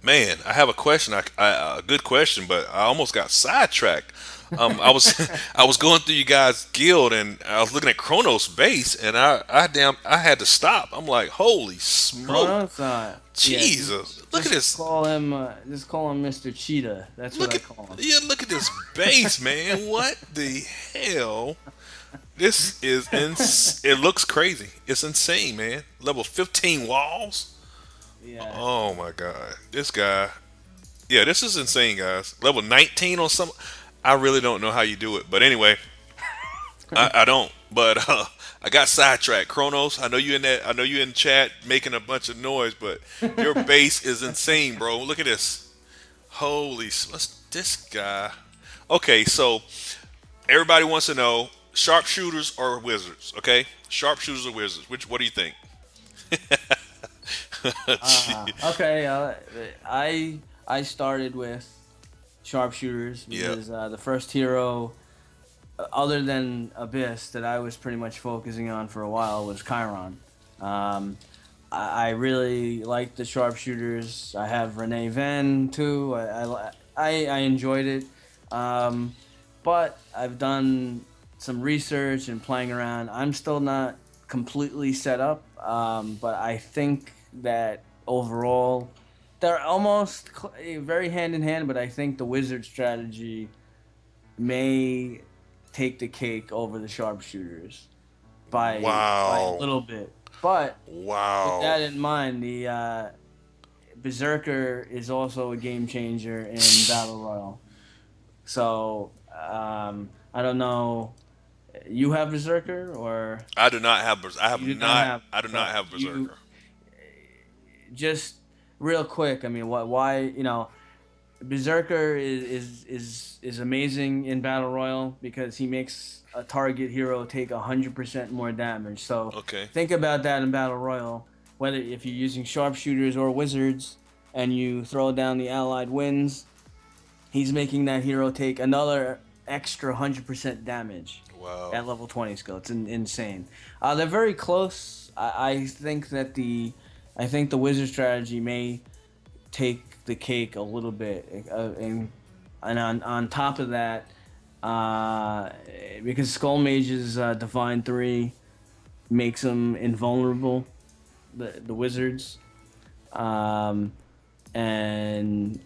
Man, I have a question. A good question, but I almost got sidetracked. I was I was going through you guys' guild, and I was looking at Chronos base, and I had to stop. I'm like, holy smoke, Chronos, yeah, Jesus! Look at this. just call him Mr. Cheetah. That's what Look I at call him. yeah, look at this base, man. What the hell? This is it looks crazy. It's insane, man. Level 15 walls. Yeah. Oh my god. This guy. Yeah, this is insane, guys. Level 19 on some. I really don't know how you do it, but anyway, I don't. But I got sidetracked. Kronos, I know you in that. I know you in chat making a bunch of noise, but your base is insane, bro. Look at this. What's this guy? Okay, so everybody wants to know sharpshooters or wizards. Okay, sharpshooters or wizards. What do you think? Okay. I started with sharpshooters Yeah. because the first hero, other than Abyss, that I was pretty much focusing on for a while was Chiron. Um, I really like the Sharpshooters. I have Renee Ven too. I enjoyed it, um, but I've done some research and playing around. I'm still not completely set up, but I think that overall they're almost very hand in hand. But I think the wizard strategy may take the cake over the Sharpshooters by a Wow. little bit. But with Wow. that in mind, the Berserker is also a game changer in Battle Royale. So I don't know. You have Berserker or I do not have. I have you do not not. have? I do not But have you Berserker. just real quick. I mean, what? Why? Berserker is amazing in Battle Royale because he makes a target hero take 100% more damage. So Okay. think about that in Battle Royale. Whether if you're using sharpshooters or wizards and you throw down the allied wins, he's making that hero take another extra 100% damage Wow. at level 20 skill. It's insane. They're very close. I think that I think the wizard strategy may take the cake a little bit, and on top of that, uh, because Skull Mage's Divine 3 makes them invulnerable, the wizards, um, and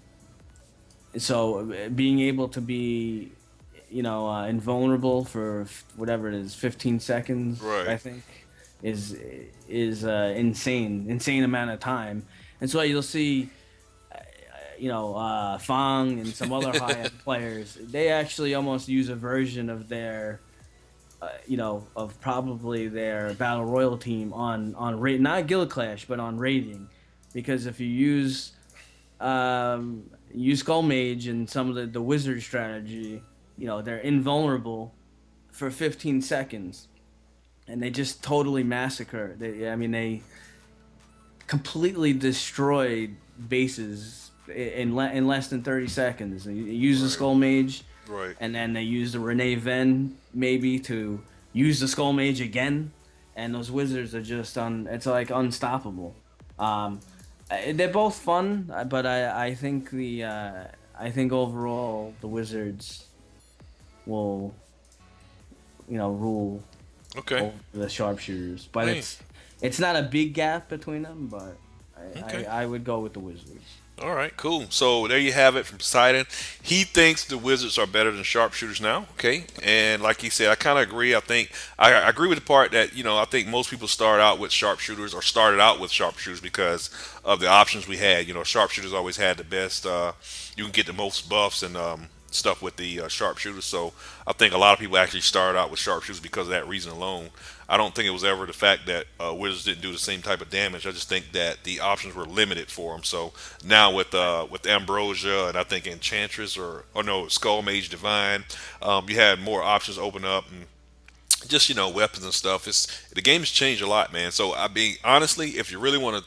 so being able to be invulnerable for whatever it is 15 seconds I Right. think is insane amount of time. And so you'll see Fang and some other high end players, they actually almost use a version of their, of probably their battle royal team on rate, not guild clash, but on rating, because if you use Skull Mage and some of the wizard strategy, they're invulnerable for 15 seconds, and they just totally massacre. I mean, they completely destroyed bases in less than 30 seconds. They use the Right. Skull Mage, Right. and then they use the Renee Ven maybe to use the Skull Mage again, and those wizards are just it's like unstoppable. Um, they're both fun, but I think I think overall the wizards will rule Okay. over the sharpshooters, but Hey. it's not a big gap between them. But Okay. I would go with the Wizards. All right, cool. So there you have it from Poseidon. He thinks the Wizards are better than sharpshooters now. Okay, and like he said, I kind of agree. I think I agree with the part that I think most people start out with sharpshooters or started out with sharpshooters because of the options we had. Sharpshooters always had the best. You can get the most buffs and stuff with the sharpshooters. So I think a lot of people actually started out with sharpshooters because of that reason alone. I don't think it was ever the fact that Wizards didn't do the same type of damage. I just think that the options were limited for them. So now with Ambrosia and I think Enchantress or no Skull Mage Divine, you had more options open up and just weapons and stuff. It's the game's changed a lot, man. So I mean, honestly, if you really want to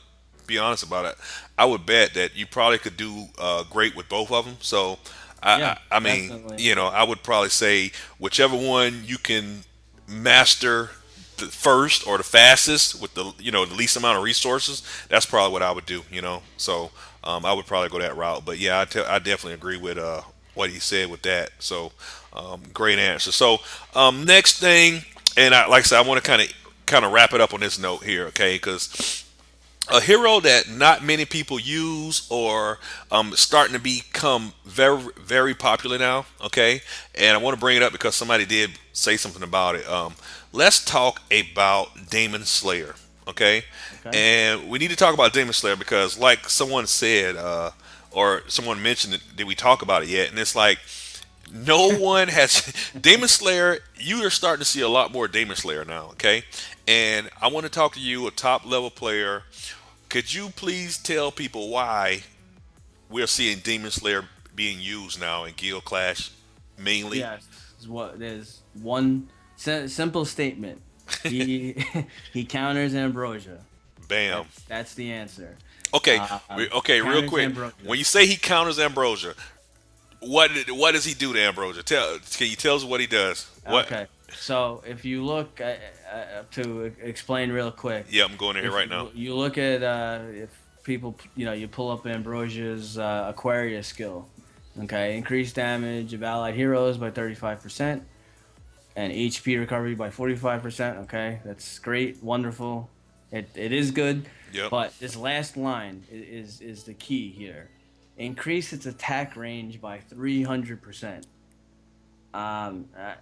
be honest about it, I would bet that you probably could do great with both of them. So Yeah, I mean, definitely. I would probably say whichever one you can master the first or the fastest with the least amount of resources. That's probably what I would do. So I would probably go that route. But yeah, I definitely agree with what he said with that. So great answer. So next thing, and like I said, I want to kind of wrap it up on this note here, okay? Because a hero that not many people use or starting to become very very popular now, okay, and I want to bring it up because somebody did say something about it. Let's talk about Demon Slayer, okay, Okay. and we need to talk about Demon Slayer because like someone said or someone mentioned it, did we talk about it yet, and it's like no one has Demon Slayer. You are starting to see a lot more Demon Slayer now, okay? And I want to talk to you, a top level player. Could you please tell people why we're seeing Demon Slayer being used now in Guild Clash mainly? Yes. There's one simple statement. He he counters Ambrosia. Bam. That's the answer. Okay, He okay, real counters quick. Ambrosia. When you say he counters Ambrosia, what does he do to Ambrosia? Can you tell us what he does? What? Okay. So if you look to explain real quick, Yeah, I'm going in here if right now. you look at if people, you pull up Ambrosia's Aquarius skill, okay, increased damage of allied heroes by 35%, and HP recovery by 45%. Okay, that's great, wonderful. It is good, Yep. but this last line is the key here. Increase its attack range by 300%. Um, uh,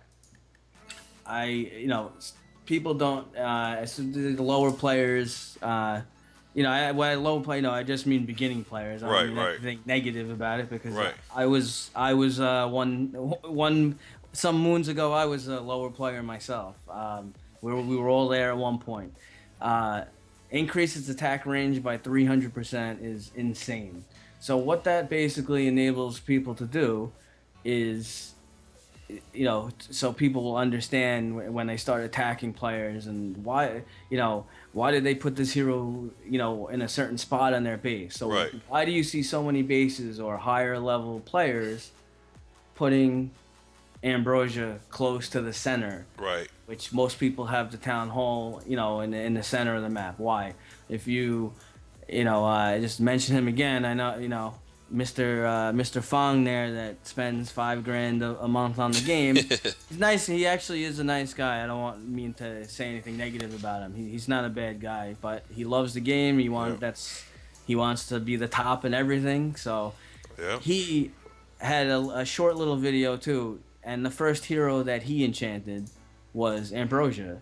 people don't, so the lower players, when I low play, no, I just mean beginning players. I don't Right. mean Right. anything negative about it because Right. I was one some moons ago. I was a lower player myself. We were all there at one point. Uh, Increase its attack range by 300% is insane. So what that basically enables people to do is, so people will understand when they start attacking players, and why did they put this hero, in a certain spot on their base. So Right. why do you see so many bases or higher level players putting Ambrosia close to the center, Right. which most people have the town hall, in the center of the map? Why? If you, just mention him again. I know, Mr. Fong there that spends 5 grand a month on the game. He's nice. He actually is a nice guy. I don't mean to say anything negative about him. He's not a bad guy, but he loves the game. Yep. He wants to be the top and everything. So Yep. he had a short little video too, and the first hero that he enchanted was Ambrosia.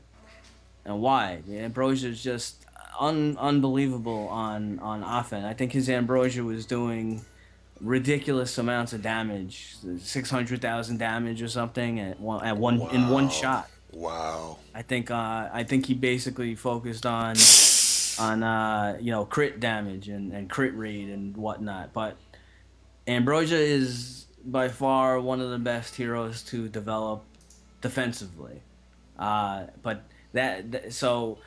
And why? Ambrosia is just unbelievable on offense. I think his Ambrosia was doing ridiculous amounts of damage, 600,000 damage or something in one Wow. shot. Wow. I think he basically focused on crit damage and crit rate and whatnot. But Ambrosia is by far one of the best heroes to develop defensively. But so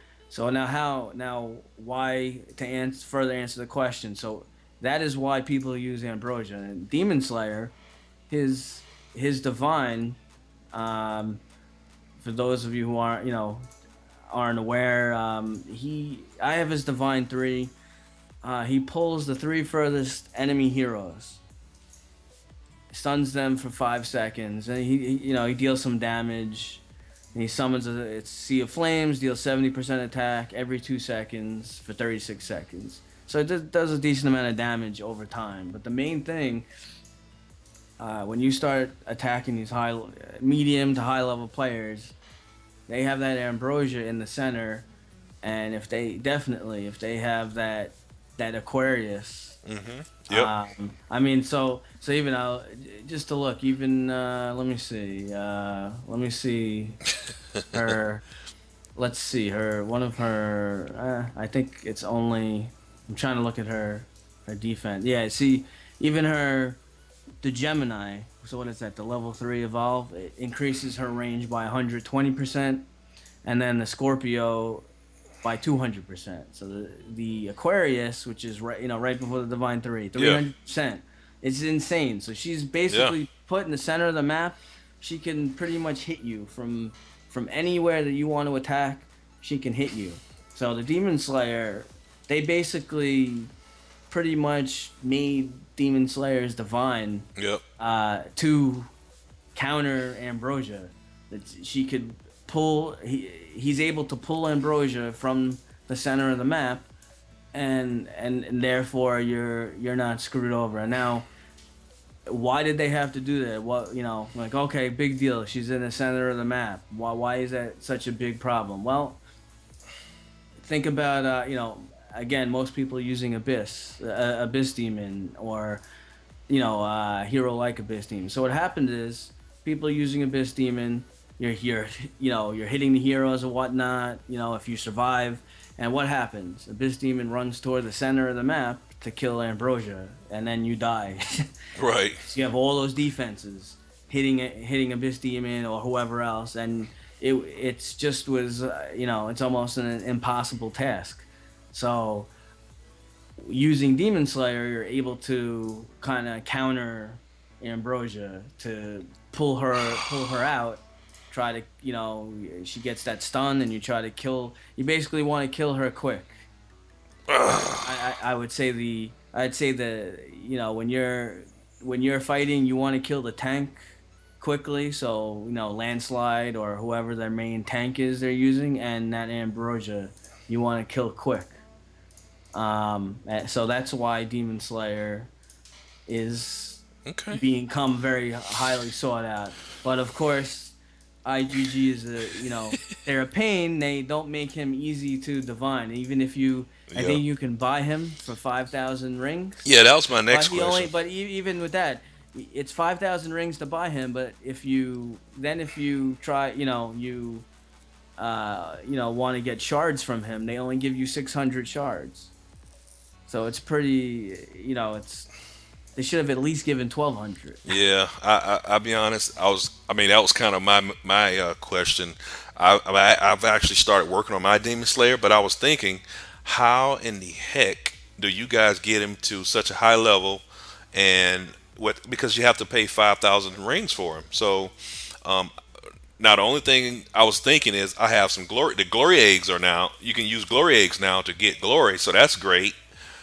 now why, to further answer the question? So that is why people use Ambrosia and Demon Slayer. His divine. Um, for those of you who aren't aware, I have his divine three. He pulls the three furthest enemy heroes, stuns them for 5 seconds, and he deals some damage. And he summons a Sea of Flames, deals 70% attack every 2 seconds for 36 seconds. So it does a decent amount of damage over time. But the main thing, when you start attacking these medium to high level players, they have that Ambrosia in the center, and if they have that Aquarius. Mm-hmm. Yep. I mean, so even just to look, even let me see her. Let's see her. One of her. I think it's only. I'm trying to look at her defense. Yeah, see, even the Gemini. So what is that? The level 3 evolve. It increases her range by 120%, and then the Scorpio by 200%. So the Aquarius, which is right before the Divine Three, three Yeah. hundred percent. It's insane. So she's Yeah. basically put in the center of the map. She can pretty much hit you from anywhere that you want to attack. She can hit you. So the Demon Slayer, they basically pretty much made Demon Slayer's divine Yep. to counter Ambrosia. That she could he's able to pull Ambrosia from the center of the map, and therefore you're not screwed over. And now, why did they have to do that? What, like, okay, big deal. She's in the center of the map. Why is that such a big problem? Well, think about again, most people using Abyss Demon, or hero like Abyss Demon. So what happened is, people using Abyss Demon, you're hitting the heroes and whatnot. If you survive, and what happens? Abyss Demon runs toward the center of the map to kill Ambrosia, and then you die. Right. So you have all those defenses hitting Abyss Demon or whoever else, and it's just was it's almost an impossible task. So using Demon Slayer, you're able to kind of counter Ambrosia to pull her out, try to, she gets that stun, and you try to kill. You basically want to kill her quick. I would say I'd say when you're fighting, you want to kill the tank quickly. So landslide or whoever their main tank is they're using, and that ambrosia you want to kill quick. So that's why Demon Slayer is Okay. become very highly sought out. But of course, IGG is they're a pain. They don't make him easy to divine. Even if I Yeah. think you can buy him for 5,000 rings. Yeah, that was my But next question. even with that, it's 5,000 rings to buy him. But if you try, want to get shards from him, they only give you 600 shards. So it's pretty, they should have at least given 1,200. Yeah, I'll be honest. I mean, that was kind of my question. I've actually started working on my Demon Slayer, but I was thinking, how in the heck do you guys get him to such a high level, and what because you have to pay 5,000 rings for him. So now the only thing I was thinking is I have some glory. The glory eggs are now you can use glory eggs now to get glory, so that's great.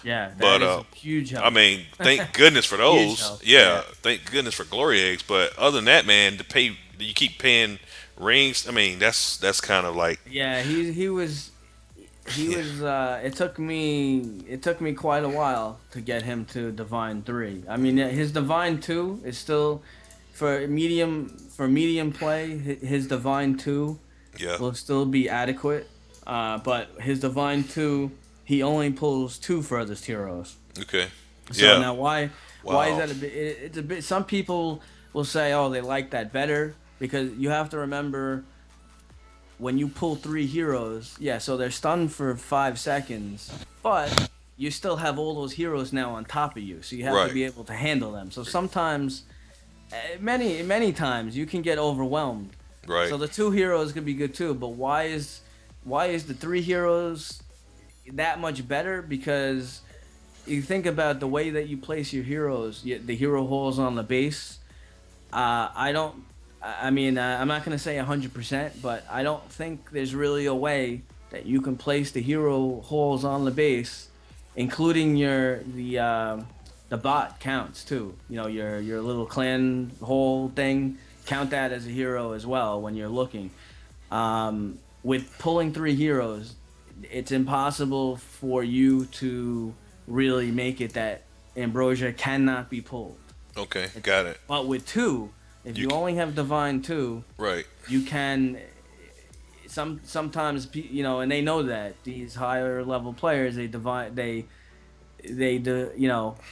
Yeah, that But is a huge I help. mean, thank goodness for Huge those. help. Yeah, Yeah. thank goodness for glory eggs. But other than that, man, to pay you keep paying rings. I mean, that's kind of like Yeah, he yeah, was it took me quite a while to get him to divine 3. I mean, his divine 2 is still for medium play, his divine 2 yeah. will still be adequate. But his divine 2, he only pulls 2 furthest heroes. Okay, So yeah. now why is Wow. that a bit it's a bit some people will say, "Oh, they like that better," because you have to remember when you pull 3 heroes, yeah, so they're stunned for 5 seconds, but you still have all those heroes now on top of you, so you have to Right. be able to handle them. So sometimes, many times, you can get overwhelmed. Right. So the 2 heroes could be good too, but why is the 3 heroes that much better? Because you think about the way that you place your heroes, the hero holes on the base. I don't. I mean, I'm not gonna say 100%, but I don't think there's really a way that you can place the hero holes on the base, including the bot counts too. Your little clan hole thing, count that as a hero as well when you're looking. With pulling 3 heroes, it's impossible for you to really make it that ambrosia cannot be pulled. Okay, got it. But with 2, if You you c- only have divine 2, right. you can sometimes and they know that these higher level players,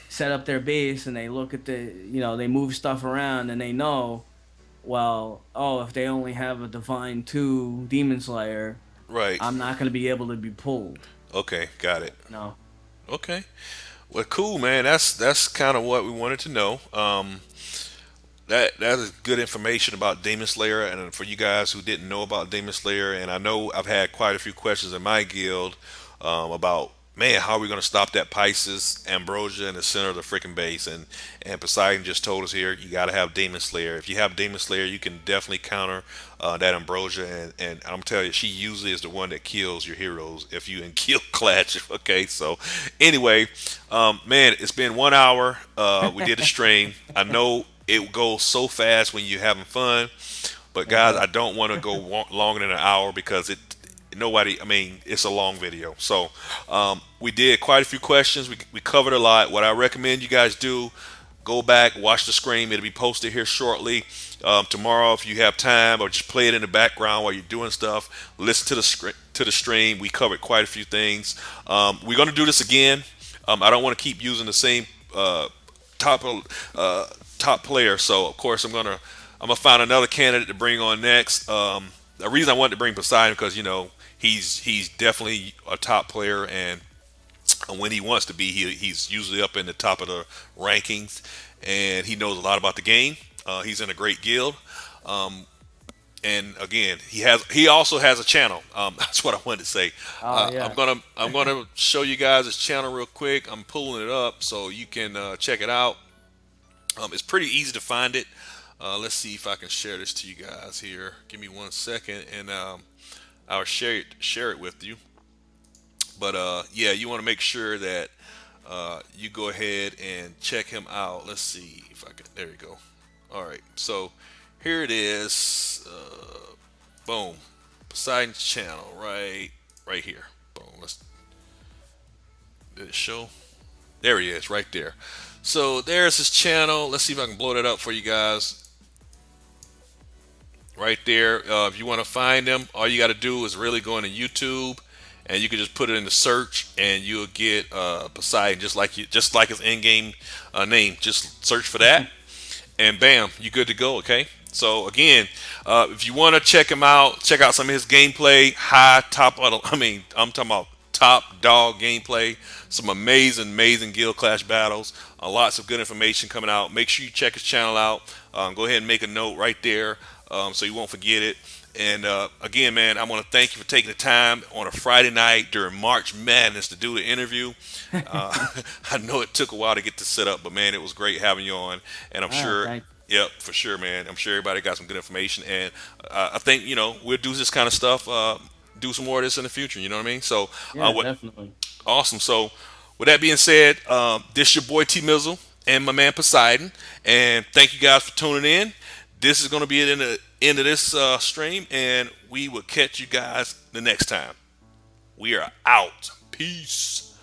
set up their base, and they look at they move stuff around, and they know, well, oh, if they only have a divine 2 demon slayer, Right. I'm not going to be able to be pulled. Okay, got it. No. Okay. Well, cool, man. That's kind of what we wanted to know. That is good information about Demon Slayer, and for you guys who didn't know about Demon Slayer, and I know I've had quite a few questions in my guild about man, how are we going to stop that Pisces Ambrosia in the center of the freaking base? And Poseidon just told us here you got to have Demon Slayer. If you have Demon Slayer, you can definitely counter that Ambrosia, and I'm telling you, she usually is the one that kills your heroes if you in kill clash. Okay, so anyway, man, it's been 1 hour. We did a stream. I know it goes so fast when you're having fun. But It guys, does. I don't want to go longer than an hour because nobody. I mean, it's a long video. So we did quite a few questions. We covered a lot. What I recommend you guys do, go back, watch the screen. It'll be posted here shortly. Tomorrow, if you have time, or just play it in the background while you're doing stuff. Listen to the stream. We covered quite a few things. We're gonna do this again. I don't want to keep using the same top uh, top player. So of course I'm gonna find another candidate to bring on next. The reason I wanted to bring Poseidon because he's definitely a top player, and when he wants to be, he's usually up in the top of the rankings, and he knows a lot about the game. He's in a great guild. And again, he also has a channel. That's what I wanted to say. Oh I'm yeah. gonna show you guys his channel real quick. I'm pulling it up so you can check it out. It's pretty easy to find it. Let's see if I can share this to you guys here. Give me 1 second, and I'll share it with you. But yeah, you want to make sure that you go ahead and check him out. Let's see if I can. There you go. All right. So here it is. Boom. Poseidon's channel, right here. Boom. Let's did it show? There he is, right there. So there's his channel. Let's see if I can blow that up for you guys. Right there. If you want to find them, all you got to do is really go into YouTube, and you can just put it in the search, and you'll get Poseidon just like his in-game name. Just search for that, and bam, you good to go. Okay. So again, if you want to check him out, check out some of his gameplay. High top, I mean, I'm talking about top dog gameplay. Some amazing guild clash battles. Lots of good information coming out. Make sure you check his channel out. Go ahead and make a note right there, so you won't forget it. And again, man, I want to thank you for taking the time on a Friday night during March Madness to do the interview. Uh, I know it took a while to get this set up, but man, it was great having you on. And I'm Ah, sure, thank. yep, for sure, man. I'm sure everybody got some good information. And I think, we'll do this kind of stuff, do some more of this in the future. You know what I mean? So, Yeah, what definitely. awesome. So, with that being said, this your boy T Mizzle and my man Poseidon. And thank you guys for tuning in. This is going to be it in the end of this stream. And we will catch you guys the next time. We are out. Peace.